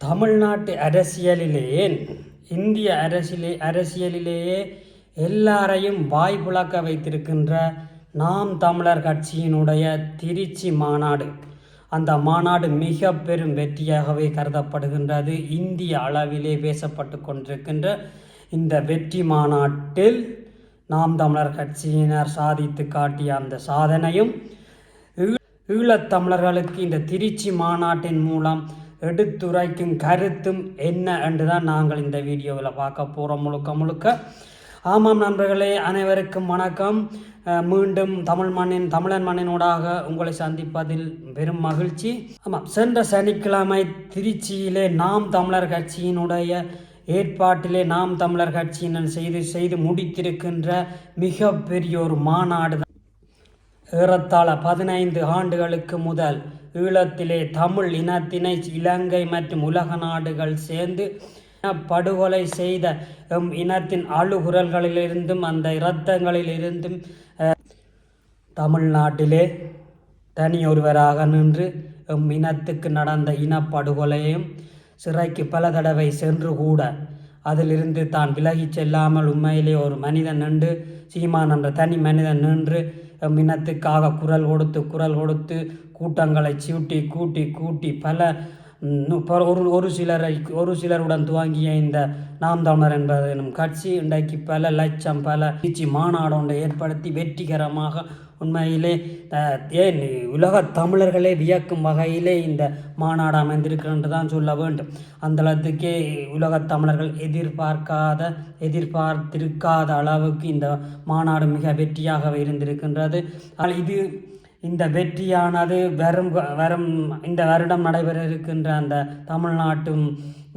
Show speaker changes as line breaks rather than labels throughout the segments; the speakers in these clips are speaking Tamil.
தமிழ்நாட்டு அரசியலிலேயே இந்திய அரசியலிலேயே எல்லாரையும் வாய் புழக்க வைத்திருக்கின்ற நாம் தமிழர் கட்சியினுடைய திருச்சி மாநாடு. அந்த மாநாடு மிக பெரும் வெற்றியாகவே கருதப்படுகின்றது. இந்திய அளவிலே பேசப்பட்டு கொண்டிருக்கின்ற இந்த வெற்றி மாநாட்டில் நாம் தமிழர் கட்சியினர் சாதித்து காட்டிய அந்த சாதனையும் ஈழத்தமிழர்களுக்கு இந்த திருச்சி மாநாட்டின் மூலம் எடுத்துரைக்கும் கருத்தும் என்ன என்றுதான் நாங்கள் இந்த வீடியோவில் பார்க்க போகிறோம் முழுக்க. ஆமாம் நண்பர்களே, அனைவருக்கும் வணக்கம். மீண்டும் தமிழன் மண்ணினூடாக உங்களை சந்திப்பதில் பெரும் மகிழ்ச்சி. ஆமாம், சென்ற சனிக்கிழமை திருச்சியிலே நாம் தமிழர் கட்சியினுடைய ஏற்பாட்டிலே நாம் தமிழர் கட்சியினர் செய்து முடித்திருக்கின்ற மிக பெரிய ஒரு மாநாடு. ஏறத்தாழ 15 ஆண்டுகளுக்கு முதல் ஈழத்திலே தமிழ் இனத்தினை இலங்கை மற்றும் உலக நாடுகள் சேர்ந்து படுகொலை செய்த இனத்தின் அழுகுரல்களிலிருந்தும் அந்த இரத்தங்களிலிருந்தும் தமிழ்நாட்டிலே தனியொருவராக நின்று இனத்துக்கு நடந்த இனப்படுகொலையும் சிறைக்கு பல தடவை சென்று கூட அதிலிருந்து தான் விலகி செல்லாமல் உண்மையிலே ஒரு மனிதன் நின்று, சீமான் என்ற தனி மனிதன் நின்று இனத்துக்காக குரல் கொடுத்து கூட்டங்களை கூட்டி பல ஒரு சிலருடன் துவங்கிய இந்த நாம் தமிழர் என்பதும் கட்சி இன்றைக்கு பல லட்சம் திருச்சி மாநாடு ஒன்றை ஏற்படுத்தி வெற்றிகரமாக உண்மையிலே ஏன் உலகத் தமிழர்களே வியக்கும் வகையிலே இந்த மாநாடு அமைந்திருக்கிறது தான் சொல்ல வேண்டும். அந்தளத்துக்கே உலகத் தமிழர்கள் எதிர்பார்த்திருக்காத அளவுக்கு இந்த மாநாடு மிக வெற்றியாகவே இருந்திருக்கின்றது. இந்த வெற்றியானது வரும் இந்த வருடம் நடைபெற இருக்கின்ற அந்த தமிழ்நாட்டு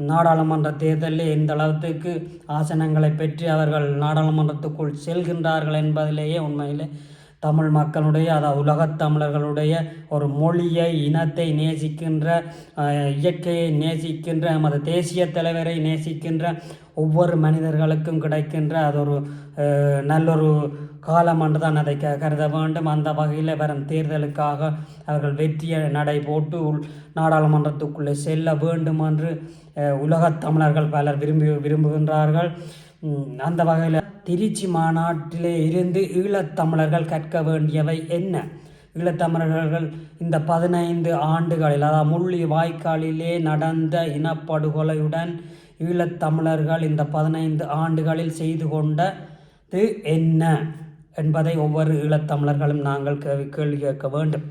நாடாளுமன்ற தேர்தலில் எந்த அளவுக்கு ஆசனங்களை பெற்று அவர்கள் நாடாளுமன்றத்துக்குள் செல்கின்றார்கள் என்பதிலேயே உண்மையிலே தமிழ் மக்களுடைய, அதாவது உலகத் தமிழர்களுடைய ஒரு மொழியை, இனத்தை நேசிக்கின்ற, இயற்கையை நேசிக்கின்ற, நமது தேசிய தலைவரை நேசிக்கின்ற ஒவ்வொரு மனிதர்களுக்கும் கிடைக்கின்ற அது ஒரு நல்லொரு காலம் என்று தான் அதை கருத வேண்டும். அந்த வகையில் வரும் தேர்தலுக்காக அவர்கள் வெற்றியை நடை போட்டு நாடாளுமன்றத்துக்குள்ளே செல்ல வேண்டும் என்று உலகத் தமிழர்கள் பலர் விரும்புகின்றார்கள். அந்த வகையில் திருச்சி மாநாட்டிலே இருந்து ஈழத்தமிழர்கள் கற்க வேண்டியவை என்ன? ஈழத்தமிழர்கள் இந்த 15 ஆண்டுகளில், அதாவது முள்ளி வாய்க்காலிலே நடந்த இனப்படுகொலையுடன் ஈழத்தமிழர்கள் இந்த 15 ஆண்டுகளில் செய்து கொண்டது என்ன என்பதை ஒவ்வொரு ஈழத்தமிழர்களும் நாங்கள் கேள்வி கேட்க வேண்டும்.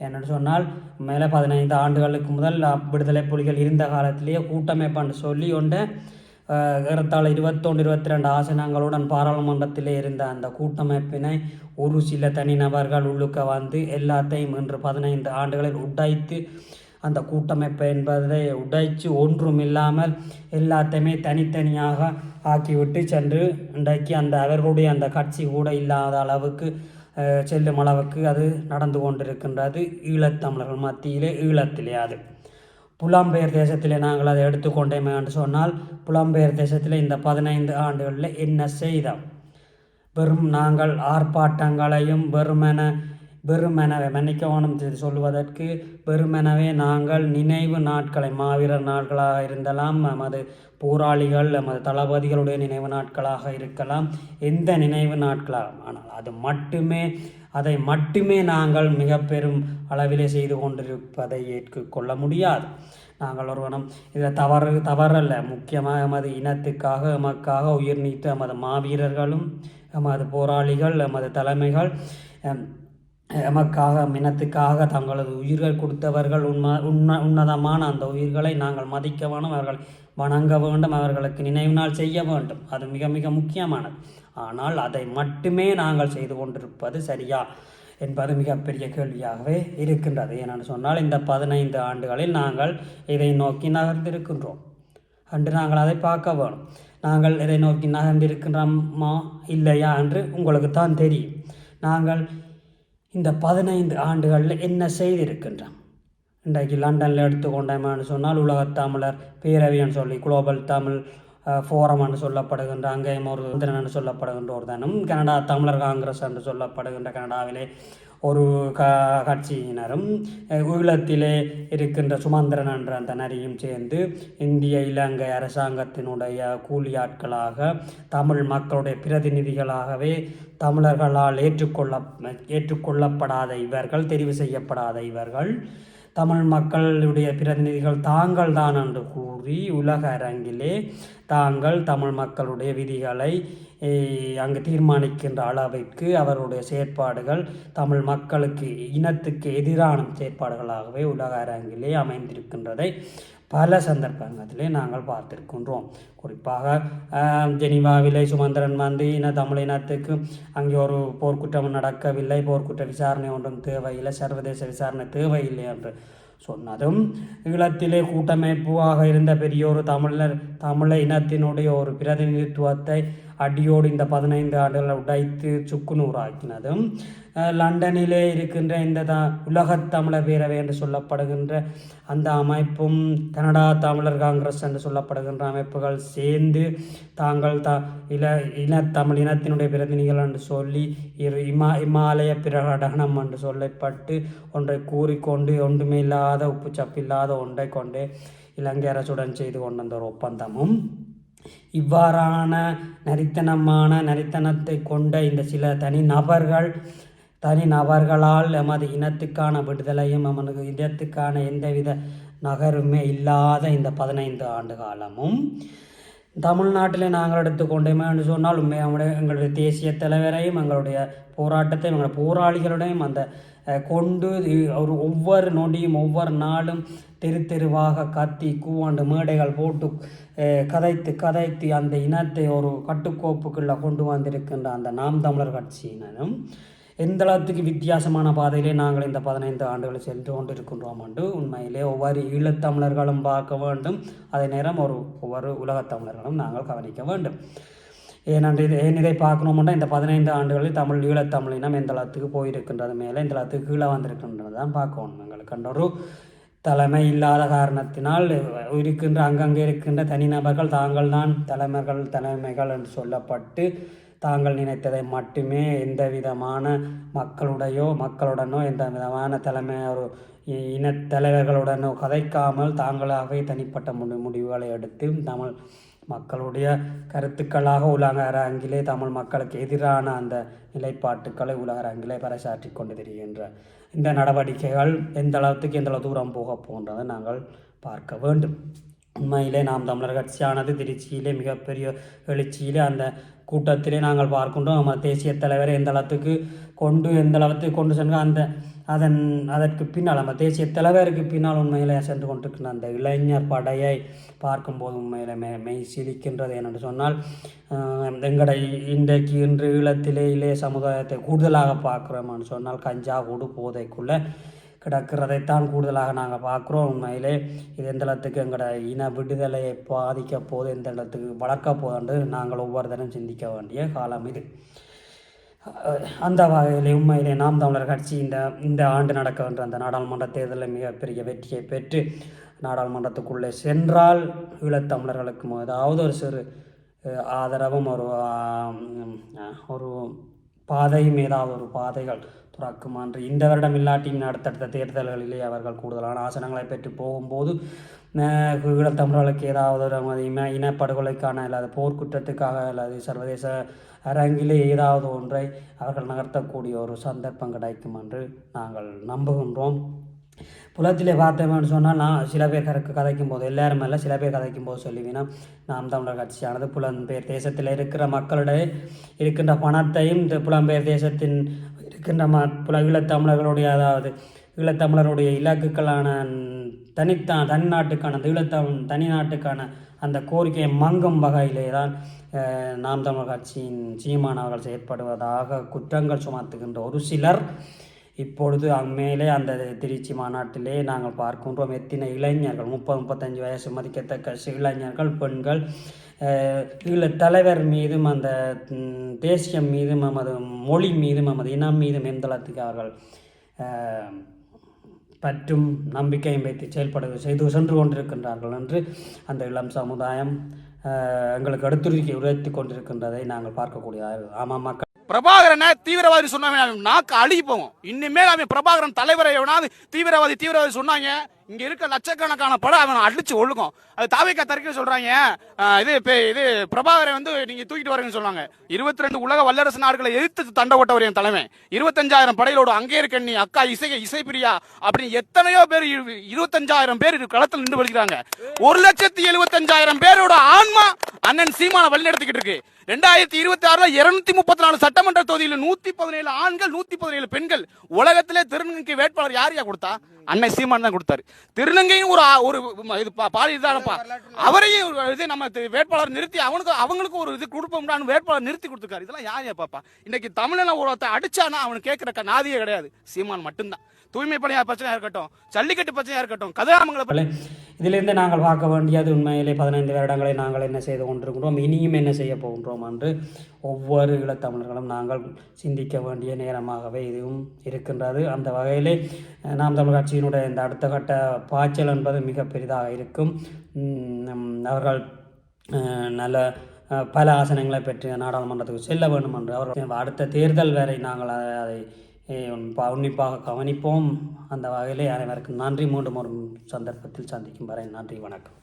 என்னென்னு சொன்னால், மேலே 15 ஆண்டுகளுக்கு முதல் விடுதலை புலிகள் இருந்த காலத்திலேயே கூட்டமைப்பான்னு சொல்லி கொண்டு ஏறத்தாழ 21-22 ஆசனங்களுடன் பாராளுமன்றத்திலே இருந்த அந்த கூட்டமைப்பினை ஒரு சில தனிநபர்கள் உள்ளுக்க வந்து எல்லாத்தையும் இன்று 15 ஆண்டுகளில் உடைத்து அந்த கூட்டமைப்பை என்பதை உடைத்து ஒன்றுமில்லாமல் எல்லாத்தையுமே தனித்தனியாக ஆக்கிவிட்டு சென்று இன்றைக்கு அவர்களுடைய அந்த கட்சி கூட இல்லாத அளவுக்கு செல்லும் அளவுக்கு அது நடந்து கொண்டிருக்கின்றது ஈழத்தமிழர்கள் மத்தியிலே. ஈழத்திலே அது புலம்பெயர் தேசத்திலே நாங்கள் அதை எடுத்துக்கொண்டேமே என்று சொன்னால், புலம்பெயர் தேசத்திலே இந்த 15 ஆண்டுகளில் என்ன செய்தோம்? நாங்கள் ஆர்ப்பாட்டங்களையும் வெறுமெனவே மன்னிக்கவனம் சொல்லுவதற்கு வெறுமெனவே நாங்கள் நினைவு நாட்களை, மாவீரர் நாட்களாக இருந்தலாம், நமது போராளிகள், நமது தளபதிகளுடைய நினைவு நாட்களாக இருக்கலாம், எந்த நினைவு நாட்களாக, ஆனால் அதை மட்டுமே நாங்கள் மிக பெரும் அளவிலே செய்து கொண்டிருப்பதை ஏற்றுக்கொள்ள முடியாது. நாங்கள் ஒருவனும் இதில் தவறல்ல. முக்கியமாக எமது இனத்துக்காக, எமக்காக உயிர் நீத்த எமது மாவீரர்களும், எமது போராளிகள், எமது தலைமைகள், எமக்காக இனத்துக்காக தங்களது உயிர்கள் கொடுத்தவர்கள் உன்னதமான அந்த உயிர்களை நாங்கள் மதிக்க வேண்டும், அவர்கள் வணங்க வேண்டும், அவர்களுக்கு நினைவு நாள் செய்ய வேண்டும். அது மிக மிக முக்கியமானது. ஆனால் அதை மட்டுமே நாங்கள் செய்து கொண்டிருப்பது சரியா என்பது மிகப்பெரிய கேள்வியாகவே இருக்கின்றது. ஏனென்று சொன்னால், இந்த 15 ஆண்டுகளில் நாங்கள் இதை நோக்கி நகர்ந்திருக்கின்றோம் என்று நாங்கள் அதை பார்க்க வேணும். நாங்கள் இதை நோக்கி நகர்ந்திருக்கின்றோமா இல்லையா என்று உங்களுக்கு தான் தெரியும். நாங்கள் இந்த 15 ஆண்டுகளில் என்ன செய்திருக்கின்றோம்? இன்றைக்கு லண்டனில் எடுத்துக்கொண்டோம்னு சொன்னால், உலகத்தமிழர் பேரவைன்னு சொல்லி குளோபல் தமிழ் ஃபோரம் என்று சொல்லப்படுகின்ற, அங்கேயும் ஒரு என்று சொல்லப்படுகின்ற ஒரு தானும், கனடா தமிழர் காங்கிரஸ் என்று சொல்லப்படுகின்ற கனடாவிலே ஒரு கட்சியினரும் ஈழத்திலே இருக்கின்ற சுமந்திரன் என்ற அந்த நரியும் சேர்ந்து இந்திய இலங்கை அரசாங்கத்தினுடைய கூலி ஆட்களாக தமிழ் மக்களுடைய பிரதிநிதிகளாகவே தமிழர்களால் ஏற்றுக்கொள்ளப்படாத இவர்கள், தெரிவு செய்யப்படாத இவர்கள் தமிழ் மக்களுடைய பிரதிநிதிகள் தாங்கள் தான் என்று கூறி உலக அரங்கிலே தாங்கள் தமிழ் மக்களுடைய விதிகளை அங்கு தீர்மானிக்கின்ற அளவிற்கு அவருடைய செயற்பாடுகள் தமிழ் மக்களுக்கு இனத்துக்கு எதிரான செயற்பாடுகளாகவே உலக அரங்கிலே அமைந்திருக்கின்றதை பல சந்தர்ப்பங்களிலே நாங்கள் பார்த்திருக்கின்றோம். குறிப்பாக ஜெனீவாவிலே சுமந்திரன் வந்து தமிழ் இனத்துக்கு அங்கே ஒரு போர்க்குற்றம் நடக்கவில்லை, போர்க்குற்ற விசாரணை ஒன்றும் தேவையில்லை, சர்வதேச விசாரணை தேவையில்லை என்று சொன்னதும் ஈழத்திலே கூட்டமைப்பாக இருந்த பெரிய ஒரு தமிழ இனத்தினுடைய ஒரு பிரதிநிதித்துவத்தை அடியோடு இந்த 15 ஆண்டுகளை உடைத்து சுக்குநூறாக்கினதும், லண்டனிலே இருக்கின்ற இந்த உலகத் தமிழர் பேரவை என்று சொல்லப்படுகின்ற அந்த அமைப்பும் கனடா தமிழர் காங்கிரஸ் என்று சொல்லப்படுகின்ற அமைப்புகள் சேர்ந்து தாங்கள் தமிழ் இனத்தினுடைய பிரதிநிதிகள் என்று சொல்லி இமாலய பிரகடனம் என்று சொல்லப்பட்டு ஒன்றை கூறிக்கொண்டு ஒன்றுமே இல்லாத உப்பு சப்பில்லாத ஒன்றை கொண்டு இலங்கை அரசுடன் செய்து கொண்ட அந்த ஒரு ஒப்பந்தமும் இவ்வாறான நரித்தனத்தை கொண்ட இந்த சில தனிநபர்களால் எமது இனத்துக்கான விடுதலையும் எமது இனத்துக்கான எந்தவித நகருமே இல்லாத இந்த 15 ஆண்டு காலமும் தமிழ்நாட்டில் நாங்கள் எடுத்துக்கொண்டோமே என்று சொன்னால் எங்களுடைய தேசிய தலைவரையும் எங்களுடைய போராட்டத்தையும் எங்களுடைய போராளிகளுடையும் அந்த கொண்டு ஒவ்வொரு நொடியும் ஒவ்வொரு நாளும் தெருவாக கத்தி கூவாண்டு மேடைகள் போட்டு கதைத்து அந்த இனத்தை ஒரு கட்டுக்கோப்புக்குள்ளே கொண்டு வந்திருக்கின்ற அந்த நாம் தமிழர் கட்சியினரும் எந்த அளவுக்கு வித்தியாசமான பாதையிலே நாங்கள் இந்த 15 ஆண்டுகளை சென்று கொண்டிருக்கின்றோம் என்று உண்மையிலே ஒவ்வொரு ஈழத்தமிழர்களும் பார்க்க வேண்டும். அதே நேரம் ஒவ்வொரு உலகத்தமிழர்களும் நாங்கள் கவனிக்க வேண்டும். ஏன் இதை பார்க்கணும்னா இந்த 15 ஆண்டுகளில் ஈழத்தமிழினம் எந்த அளவுக்கு போயிருக்கின்றது, மேலே இந்த அளவுக்கு கீழே வந்திருக்கின்றது தான் பார்க்கணும். எங்களுக்கு கண்ட ஒரு தலைமை இல்லாத காரணத்தினால் அங்கங்கே இருக்கின்ற தனிநபர்கள் தாங்கள் தான் தலைமைகள் என்று சொல்லப்பட்டு தாங்கள் நினைத்ததை மட்டுமே எந்த விதமான மக்களுடனோ எந்த விதமான ஒரு இனத்தலைவர்களுடனோ கதைக்காமல் தாங்களாகவே தனிப்பட்ட முடிவுகளை எடுத்து தமிழ் மக்களுடைய கருத்துக்களாக உலக அரங்கிலே தமிழ் மக்களுக்கு எதிரான அந்த நிலைப்பாட்டுக்களை உலக அரங்கிலே பறைசாற்றி கொண்டு தெரிகின்ற இந்த நடவடிக்கைகள் எந்த அளவு தூரம் போக போன்றதை நாங்கள் பார்க்க வேண்டும். உண்மையிலே நாம் தமிழர் கட்சியானது திருச்சியிலே மிகப்பெரிய எழுச்சியிலே அந்த கூட்டத்திலே நாங்கள் பார்க்கின்றோம். நம்ம தேசிய தலைவரை எந்த அளவுக்கு கொண்டு சென்று அதற்கு பின்னால் நம்ம தேசிய தலைவருக்கு பின்னால் உண்மையிலே சென்று கொண்டிருக்கின்ற அந்த இளைஞர் படையை பார்க்கும்போது உண்மையிலே மெய் சிலிக்கின்றது. ஏனென்று சொன்னால் இன்று ஈழத்திலே சமுதாயத்தை கூடுதலாக பார்க்குறோம்னு சொன்னால் கஞ்சா கூடு போதைக்குள்ளே கிடக்கிறதைத்தான் கூடுதலாக நாங்கள் பார்க்குறோம். உண்மையிலே இது எந்த அளவுக்கு எங்களோட இன விடுதலையை பாதிக்க போது, எந்த அளவுக்கு வளர்க்க போதுன்று நாங்கள் ஒவ்வொரு தினம் சிந்திக்க வேண்டிய காலம் இது. அந்த வகையில் உண்மையிலே நாம் தமிழர் கட்சி இந்த ஆண்டு நடக்கின்ற அந்த நாடாளுமன்ற தேர்தலில் மிகப்பெரிய வெற்றியை பெற்று நாடாளுமன்றத்துக்குள்ளே சென்றால் ஈழத்தமிழர்களுக்கு ஏதாவது ஒரு சிறு ஆதரவும் ஒரு பாதையும் ஏதாவது ஒரு பாதைகள் துறக்கும் என்று இந்த வருடம் இல்லாட்டின் அடுத்தடுத்த தேர்தல்களிலே அவர்கள் கூடுதலான ஆசனங்களை பெற்று போகும்போது ஈழத்தமிழர்களுக்கு ஏதாவது ஒரு இனப்படுகொலைக்கான அல்லது போர்க்குற்றத்துக்காக அல்லது சர்வதேச அரங்கிலே ஏதாவது ஒன்றை அவர்கள் நகர்த்தக்கூடிய ஒரு சந்தர்ப்பம் கிடைக்கும் என்று நாங்கள் நம்புகின்றோம். புலத்திலே பார்த்தோம்னு சொன்னால் சில பேர் கதைக்கும் போது எல்லாரும் இல்லை, சில பேர் கதைக்கும் போது சொல்லுவீங்கன்னா நாம் தமிழர் கட்சியானது புலம்பெயர் தேசத்தில் இருக்கிற மக்களிடையே இருக்கின்ற பணத்தையும் இந்த புலம்பெயர் தேசத்தின் இருக்கின்ற ஈழத்தமிழர்களுடைய அதாவது ஈழத்தமிழருடைய இலக்குகளான தனிநாட்டுக்கான தனிநாட்டுக்கான அந்த கோரிக்கையை மங்கும் வகையிலே தான் நாம் தமிழர் கட்சியின் சீமான் அவர்கள் செயற்படுவதாக குற்றங்கள் சுமத்துகின்ற ஒரு சிலர் இப்பொழுது அம்மேலே அந்த திருச்சி மாநாட்டிலே நாங்கள் பார்க்கின்றோம். எத்தனை இளைஞர்கள் 30-35 வயசு மதிக்கத்தக்க இளைஞர்கள், பெண்கள் தலைவர் மீதும் அந்த தேசியம் மீதும் நமது மொழி மீதும் நமது இனம் மீதும் எந்தளத்துக்கு அவர்கள் பற்றும் நம்பிக்கையும் வைத்து செய்து சென்று கொண்டிருக்கின்றார்கள் என்று அந்த இளம் சமுதாயம் எங்களுக்கு உரைத்து கொண்டிருக்கின்றதை நாங்கள் பார்க்கக்கூடியதாக. ஆமாம், மக்கள்
பிரபாகரனை தீவிரவாதி சொன்னாங்க நாக்கு அழுகி போகும். இனிமேல் அவன் பிரபாகரன் தலைவரை எவனாவது தீவிரவாதி சொன்னாங்க, இங்க இருக்க லட்சக்கணக்கான படம் அவன் அடிச்சு ஒழுகும். அது தாவேக்கா தறிக்கை சொல்றாங்க, இது பிரபாகரன் வந்து நீங்க தூக்கிட்டு வரீங்கன்னு சொல்றாங்க. 22 உலக வல்லரசு நாடுகளை எதிர்த்து தண்டை ஓட்டவர் என் தலைமை. 25,000 படைகளோடு அங்கே இருக்க நீ அக்கா இசைப்பிரியா அப்படின்னு எத்தனையோ பேர் 25,000 பேர் களத்தில் நின்று வருகிறாங்க. 1,75,000 பேரோட ஆன்மா அண்ணன் சீமான வழி நடத்திக்கிட்டு இருக்கு. 2026 234 சட்டமன்ற தொகுதியில் 117 ஆண்கள் 117 பெண்கள். உலகத்திலே திருநங்கைக்கு வேட்பாளர் யாரையா கொடுத்தா? அன்னை சீமான் தான் கொடுத்தாரு. திருநங்கையும் ஒரு இது பாலிதானப்பா, அவரையும் இது நம்ம வேட்பாளர் நிறுத்தி அவங்களுக்கு ஒரு இது கொடுப்போம்னு வேட்பாளர் நிறுத்தி கொடுத்துருக்காரு. இதெல்லாம் யாரையா பாப்பா? இன்னைக்கு தமிழன ஒருத்த அடிச்சானா அவனு கேட்கிற நாதியே கிடையாது. சீமான் மட்டும்தான். தூய்மை பணியா பிரச்சனையா இருக்கட்டும், ஜல்லிக்கட்டு பிரச்சனையா இருக்கட்டும், கதிராமங்கல
இதிலிருந்து நாங்கள் பார்க்க வேண்டியது உண்மையிலே 15 வருடங்களை நாங்கள் என்ன செய்து கொண்டிருக்கிறோம், இனியும் என்ன செய்ய போகின்றோம் என்று ஒவ்வொரு ஈழத்தமிழர்களும் நாங்கள் சிந்திக்க வேண்டிய நேரமாகவே இதுவும் இருக்கின்றது. அந்த வகையிலே நாம் தமிழ் கட்சியினுடைய இந்த அடுத்த கட்ட பாய்ச்சல் என்பது மிக பெரிதாக இருக்கும். அவர்கள் நல்ல பல ஆசனங்களை பெற்று நாடாளுமன்றத்துக்கு செல்ல வேண்டும் என்று அவர்கள் அடுத்த தேர்தல் வரை நாங்கள் அதை உன்னிப்பாக கவனிப்போம். அந்த வகையிலே அனைவருக்கும் நன்றி. மீண்டும் ஒரு சந்தர்ப்பத்தில் சந்திக்கும் வரை நன்றி, வணக்கம்.